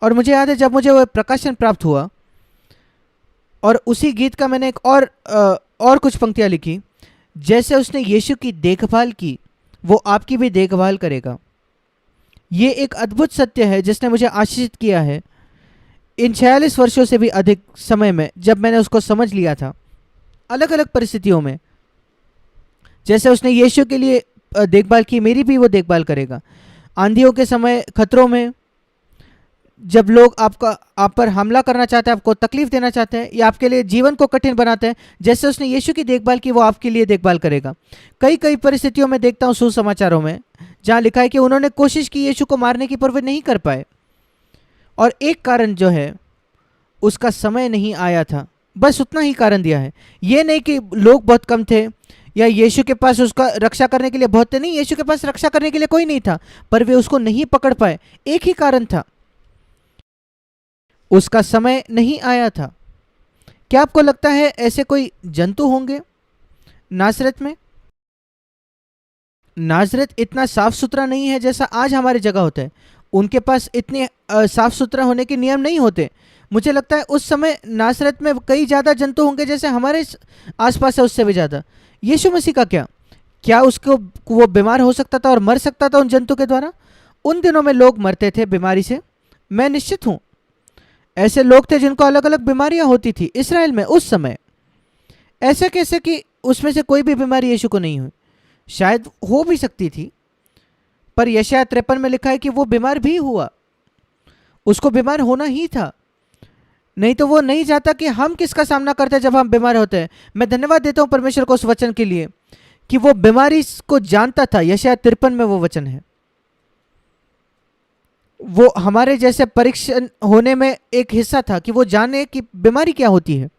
और मुझे याद है जब मुझे वो प्रकाशन प्राप्त हुआ और उसी गीत का मैंने एक और कुछ पंक्तियाँ लिखी, जैसे उसने यीशु की देखभाल की वो आपकी भी देखभाल करेगा। ये एक अद्भुत सत्य है जिसने मुझे आशीषित किया है इन 46 वर्षों से भी अधिक समय में, जब मैंने उसको समझ लिया था अलग अलग परिस्थितियों में। जैसे उसने यीशु के लिए देखभाल की, मेरी भी वो देखभाल करेगा। आंधियों के समय, खतरों में, जब लोग आप पर हमला करना चाहते हैं, आपको तकलीफ देना चाहते हैं या आपके लिए जीवन को कठिन बनाते हैं, जैसे उसने यीशु की देखभाल की वो आपके लिए देखभाल करेगा। कई कई परिस्थितियों में देखता हूँ सुसमाचारों में जहाँ लिखा है कि उन्होंने कोशिश की यीशु को मारने की, पर वे नहीं कर पाए। और एक कारण जो है उसका समय नहीं आया था, बस उतना ही कारण दिया है। ये नहीं कि लोग बहुत कम थे या यीशु के पास उसका रक्षा करने के लिए बहुत थे, नहीं, यीशु के पास रक्षा करने के लिए कोई नहीं था, पर वे उसको नहीं पकड़ पाए। एक ही कारण था, उसका समय नहीं आया था। क्या आपको लगता है ऐसे कोई जंतु होंगे नासरत में? नासरत इतना साफ सुथरा नहीं है जैसा आज हमारी जगह होता है। उनके पास इतने साफ सुथरा होने के नियम नहीं होते। मुझे लगता है उस समय नासरत में कई ज़्यादा जंतु होंगे जैसे हमारे आसपास है, उससे भी ज़्यादा। यीशु मसीह का क्या क्या उसको वो बीमार हो सकता था और मर सकता था उन जंतु के द्वारा? उन दिनों में लोग मरते थे बीमारी से, मैं निश्चित हूँ। ऐसे लोग थे जिनको अलग अलग बीमारियां होती थी इसराइल में उस समय। ऐसे कैसे कि उसमें से कोई भी बीमारी यीशु को नहीं हुई? शायद हो भी सकती थी, पर यशायाह 53 में लिखा है कि वो बीमार भी हुआ, उसको बीमार होना ही था। नहीं तो वो नहीं चाहता कि हम किसका सामना करते हैं जब हम बीमार होते हैं। मैं धन्यवाद देता हूं परमेश्वर को उस वचन के लिए कि वो बीमारी को जानता था। यशायाह 53 में वो वचन है। वो हमारे जैसे परीक्षण होने में एक हिस्सा था कि वो जाने कि बीमारी क्या होती है,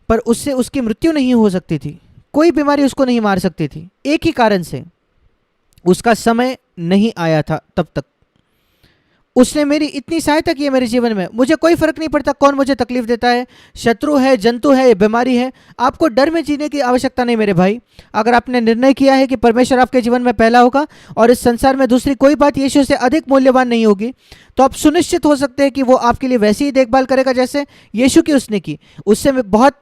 पर उससे उसकी मृत्यु नहीं हो सकती थी, कोई बीमारी उसको नहीं मार सकती थी। एक ही कारण से, उसका समय नहीं आया था तब तक। उसने मेरी इतनी सहायता की है मेरे जीवन में। मुझे कोई फर्क नहीं पड़ता कौन मुझे तकलीफ देता है, शत्रु है, जंतु है, बीमारी है। आपको डर में जीने की आवश्यकता नहीं मेरे भाई। अगर आपने निर्णय किया है कि परमेश्वर आपके जीवन में पहला होगा और इस संसार में दूसरी कोई बात यीशु से अधिक मूल्यवान नहीं होगी, तो आप सुनिश्चित हो सकते हैं कि वो आपके लिए वैसी ही देखभाल करेगा जैसे यीशु की उसने की। उससे बहुत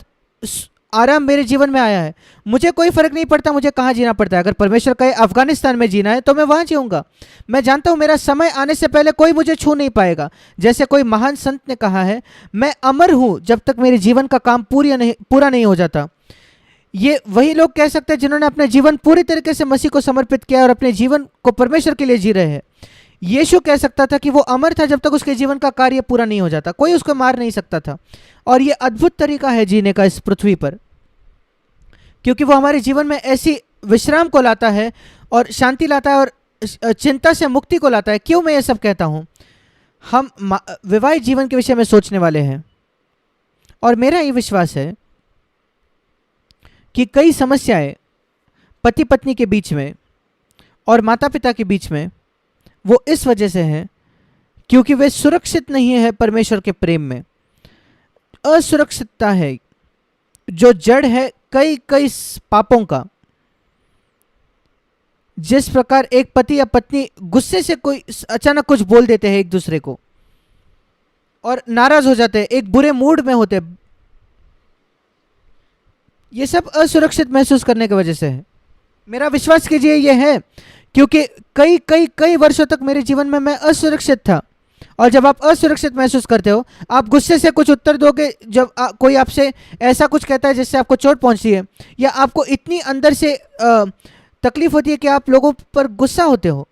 आराम मेरे जीवन में आया है। मुझे कोई फर्क नहीं पड़ता मुझे कहाँ जीना पड़ता है। अगर परमेश्वर कहे अफगानिस्तान में जीना है तो मैं वहाँ जीऊँगा। मैं जानता हूँ मेरा समय आने से पहले कोई मुझे छू नहीं पाएगा। जैसे कोई महान संत ने कहा है, मैं अमर हूँ जब तक मेरे जीवन का काम पूरा नहीं हो जाता। ये वही लोग कह सकते हैं जिन्होंने अपने जीवन पूरी तरीके से मसीह को समर्पित किया और अपने जीवन को परमेश्वर के लिए जी रहे हैं। यीशु कह सकता था कि वो अमर था जब तक उसके जीवन का कार्य पूरा नहीं हो जाता, कोई उसको मार नहीं सकता था। और ये अद्भुत तरीका है जीने का इस पृथ्वी पर, क्योंकि वो हमारे जीवन में ऐसी विश्राम को लाता है और शांति लाता है और चिंता से मुक्ति को लाता है। क्यों मैं ये सब कहता हूँ? हम वैवाहिक जीवन के विषय में सोचने वाले हैं और मेरा ये विश्वास है कि कई समस्याएं पति पत्नी के बीच में और माता पिता के बीच में वो इस वजह से है क्योंकि वे सुरक्षित नहीं है परमेश्वर के प्रेम में। असुरक्षितता है जो जड़ है कई कई पापों का। जिस प्रकार एक पति या पत्नी गुस्से से कोई अचानक कुछ बोल देते हैं एक दूसरे को और नाराज हो जाते हैं, एक बुरे मूड में होते हैं, ये सब असुरक्षित महसूस करने की वजह से है। मेरा विश्वास कीजिए ये है क्योंकि कई कई कई वर्षों तक मेरे जीवन में मैं असुरक्षित था। और जब आप असुरक्षित महसूस करते हो, आप गुस्से से कुछ उत्तर दोगे जब कोई आपसे ऐसा कुछ कहता है जिससे आपको चोट पहुंचती है, या आपको इतनी अंदर से तकलीफ होती है कि आप लोगों पर गुस्सा होते हो,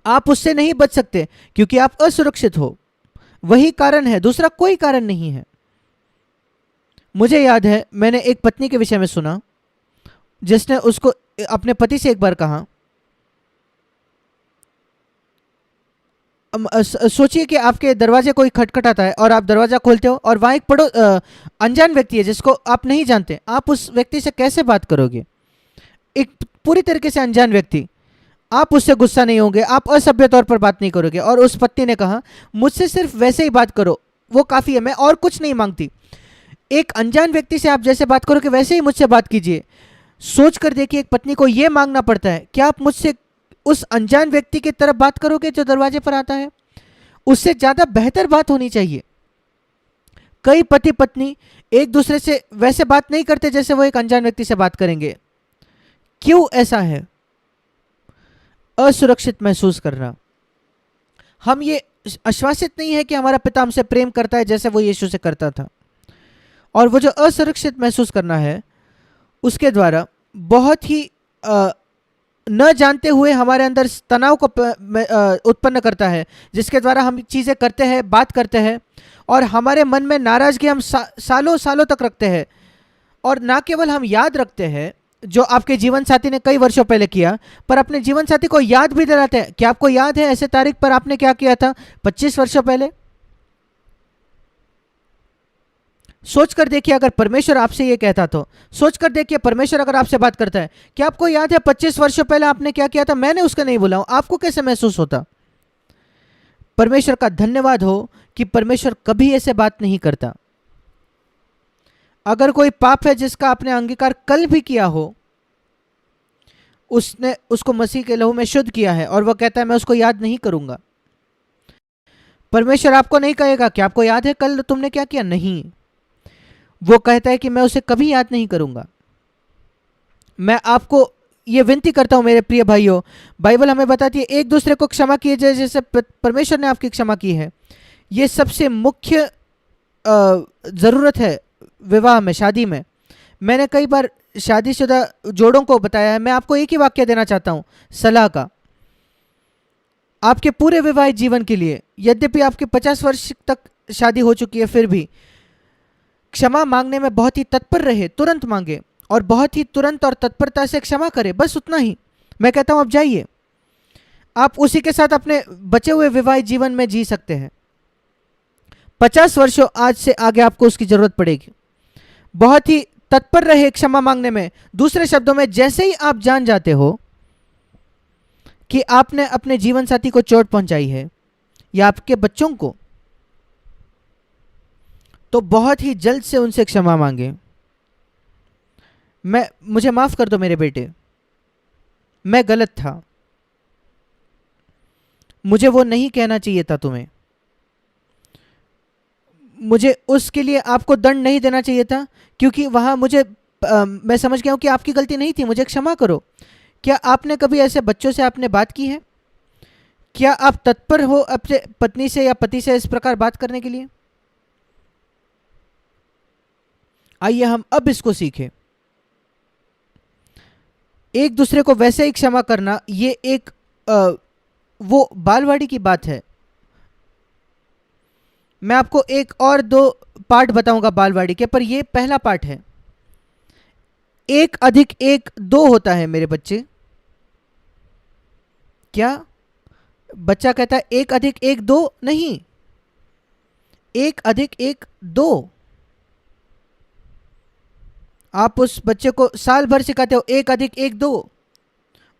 आप उससे नहीं बच सकते क्योंकि आप असुरक्षित हो। वही कारण है, दूसरा कोई कारण नहीं है। मुझे याद है मैंने एक पत्नी के विषय में सुना जिसने उसको अपने पति से एक बार कहा, सोचिए कि आपके दरवाजे कोई खटखटाता है और आप दरवाज़ा खोलते हो और वहाँ एक अनजान व्यक्ति है जिसको आप नहीं जानते। आप उस व्यक्ति से कैसे बात करोगे? एक पूरी तरीके से अनजान व्यक्ति, आप उससे गुस्सा नहीं होंगे, आप असभ्य तौर पर बात नहीं करोगे। और उस पत्नी ने कहा, मुझसे सिर्फ वैसे ही बात करो, वो काफ़ी है, मैं और कुछ नहीं मांगती। एक अनजान व्यक्ति से आप जैसे बात करोगे वैसे ही मुझसे बात कीजिए। सोच कर देखिए, एक पत्नी को यह मांगना पड़ता है कि आप मुझसे उस अनजान व्यक्ति की तरफ बात करोगे जो दरवाजे पर आता है, उससे ज्यादा बेहतर बात होनी चाहिए। कई पति पत्नी एक दूसरे से वैसे बात नहीं करते जैसे वो एक अनजान व्यक्ति से बात करेंगे। क्यों ऐसा है? असुरक्षित महसूस करना। हम ये आश्वासित नहीं है कि हमारा पिता हमसे प्रेम करता है जैसे वो यीशु से करता था। और वो जो असुरक्षित महसूस करना है, उसके द्वारा बहुत ही न जानते हुए हमारे अंदर तनाव को उत्पन्न करता है, जिसके द्वारा हम चीज़ें करते हैं, बात करते हैं, और हमारे मन में नाराज़गी हम सालों सालों तक रखते हैं। और ना केवल हम याद रखते हैं जो आपके जीवन साथी ने कई वर्षों पहले किया, पर अपने जीवन साथी को याद भी दिलाते हैं। क्या आपको याद है ऐसे तारीख पर आपने क्या किया था 25 वर्षों पहले? सोच कर देखिए, अगर परमेश्वर आपसे ये कहता तो सोच कर देखिए, परमेश्वर अगर आपसे बात करता है, क्या आपको याद है 25 वर्षों पहले आपने क्या किया था? मैंने उसका नहीं बोला हूं, आपको कैसे महसूस होता? परमेश्वर का धन्यवाद हो कि परमेश्वर कभी ऐसे बात नहीं करता। अगर कोई पाप है जिसका आपने अंगीकार कल भी किया हो, उसने उसको मसीह के लहू में शुद्ध किया है, और वह कहता है मैं उसको याद नहीं करूंगा। परमेश्वर आपको नहीं कहेगा कि आपको याद है कल तुमने क्या किया, नहीं। वो कहता है कि मैं उसे कभी याद नहीं करूंगा। मैं आपको ये विनती करता हूं मेरे प्रिय भाइयों, बाइबल हमें बताती है एक दूसरे को क्षमा कीजिए जैसे परमेश्वर ने आपकी क्षमा की है। ये सबसे मुख्य ज़रूरत है विवाह में, शादी में। मैंने कई बार शादीशुदा जोड़ों को बताया है। मैं आपको एक ही वाक्य देना चाहता हूं सलाह का, आपके पूरे विवाहित जीवन के लिए। यद्यपि आपके 50 वर्ष तक शादी हो चुकी है, फिर भी क्षमा मांगने में बहुत ही तत्पर रहे, तुरंत मांगे और बहुत ही तुरंत और तत्परता से क्षमा करें, बस उतना ही। मैं कहता हूं अब जाइए, आप उसी के साथ अपने बचे हुए विवाहित जीवन में जी सकते हैं। 50 वर्षों आज से आगे आपको उसकी जरूरत पड़ेगी। बहुत ही तत्पर रहे क्षमा मांगने में। दूसरे शब्दों में, जैसे ही आप जान जाते हो कि आपने अपने जीवन साथी को चोट पहुंचाई है या आपके बच्चों को, तो बहुत ही जल्द से उनसे क्षमा मांगे। मुझे माफ कर दो मेरे बेटे, मैं गलत था, मुझे वो नहीं कहना चाहिए था तुम्हें, मुझे उसके लिए आपको दंड नहीं देना चाहिए था, क्योंकि वहां मैं समझ गया हूं कि आपकी गलती नहीं थी, मुझे क्षमा करो। क्या आपने कभी ऐसे बच्चों से आपने बात की है? क्या आप तत्पर हो अपने पत्नी से या पति से इस प्रकार बात करने के लिए? आइए हम अब इसको सीखें। एक दूसरे को वैसे ही क्षमा करना, ये एक वो बालवाड़ी की बात है। मैं आपको एक और 2 पार्ट बताऊंगा बालवाड़ी के, पर ये पहला पार्ट है। 1 + 1 2 होता है मेरे बच्चे। क्या बच्चा कहता है 1 + 1 2? नहीं, 1 + 1 2। आप उस बच्चे को साल भर सिखाते हो 1 + 1 2,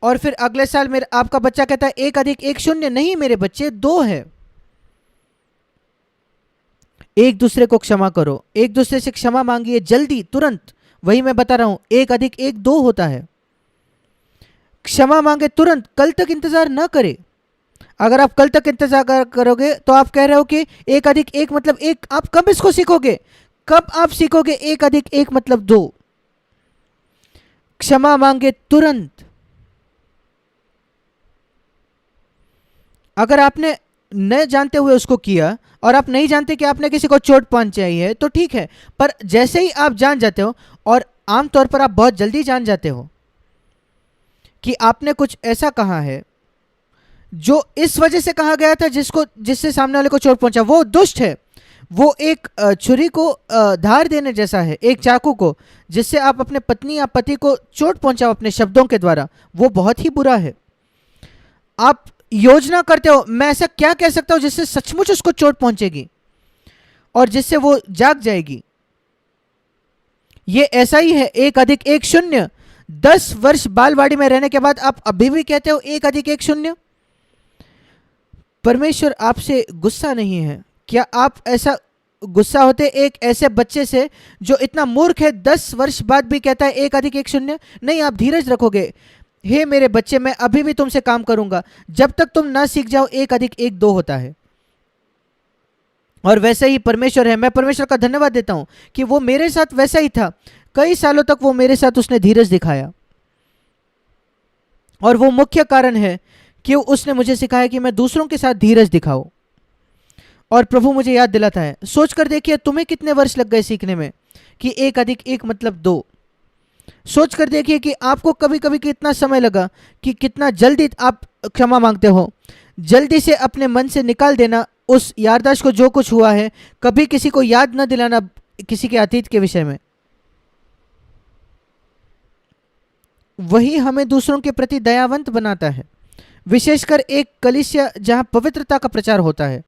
और फिर अगले साल आपका बच्चा कहता है 1 + 1 0। नहीं मेरे बच्चे, 2 है। एक दूसरे को क्षमा करो, एक दूसरे से क्षमा मांगिए जल्दी, तुरंत। वही मैं बता रहा हूं, 1 + 1 2 होता है। क्षमा मांगे तुरंत, कल तक इंतजार ना करे। अगर आप कल तक इंतजार करोगे तो आप कह रहे हो कि 1 + 1 मतलब 1। आप कब इसको सीखोगे? कब आप सीखोगे 1 + 1 मतलब 2? क्षमा मांगे तुरंत। अगर आपने न जानते हुए उसको किया और आप नहीं जानते कि आपने किसी को चोट पहुंचाई है तो ठीक है, पर जैसे ही आप जान जाते हो, और आमतौर पर आप बहुत जल्दी जान जाते हो कि आपने कुछ ऐसा कहा है जो इस वजह से कहा गया था जिससे सामने वाले को चोट पहुंचा, वो दुष्ट है। वो एक छुरी को धार देने जैसा है, एक चाकू को, जिससे आप अपने पत्नी या पति को चोट पहुंचाओ अपने शब्दों के द्वारा, वो बहुत ही बुरा है। आप योजना करते हो मैं ऐसा क्या कह सकता हूं जिससे सचमुच उसको चोट पहुंचेगी और जिससे वो जाग जाएगी। ये ऐसा ही है 1 + 1 0। 10 वर्ष बालवाड़ी में रहने के बाद आप अभी भी कहते हो 1 + 1 0। परमेश्वर आपसे गुस्सा नहीं है। क्या आप ऐसा गुस्सा होते एक ऐसे बच्चे से जो इतना मूर्ख है, 10 वर्ष बाद भी कहता है 1 + 1 0? नहीं, आप धीरज रखोगे। हे मेरे बच्चे, मैं अभी भी तुमसे काम करूंगा जब तक तुम ना सीख जाओ 1+1 2 होता है। और वैसे ही परमेश्वर है। मैं परमेश्वर का धन्यवाद देता हूं कि वो मेरे साथ वैसा ही था। कई सालों तक वो मेरे साथ उसने धीरज दिखाया, और वो मुख्य कारण है कि उसने मुझे सिखाया कि मैं दूसरों के साथ धीरज दिखाऊं। और प्रभु मुझे याद दिलाता है, सोच कर देखिए तुम्हें कितने वर्ष लग गए सीखने में कि 1+1 मतलब 2। सोच कर देखिए कि आपको कभी कभी कितना समय लगा, कि कितना जल्दी आप क्षमा मांगते हो। जल्दी से अपने मन से निकाल देना उस याददाश्त को, जो कुछ हुआ है। कभी किसी को याद न दिलाना किसी के अतीत के विषय में। वही हमें दूसरों के प्रति दयावंत बनाता है, विशेषकर एक कलीसिया जहां पवित्रता का प्रचार होता है।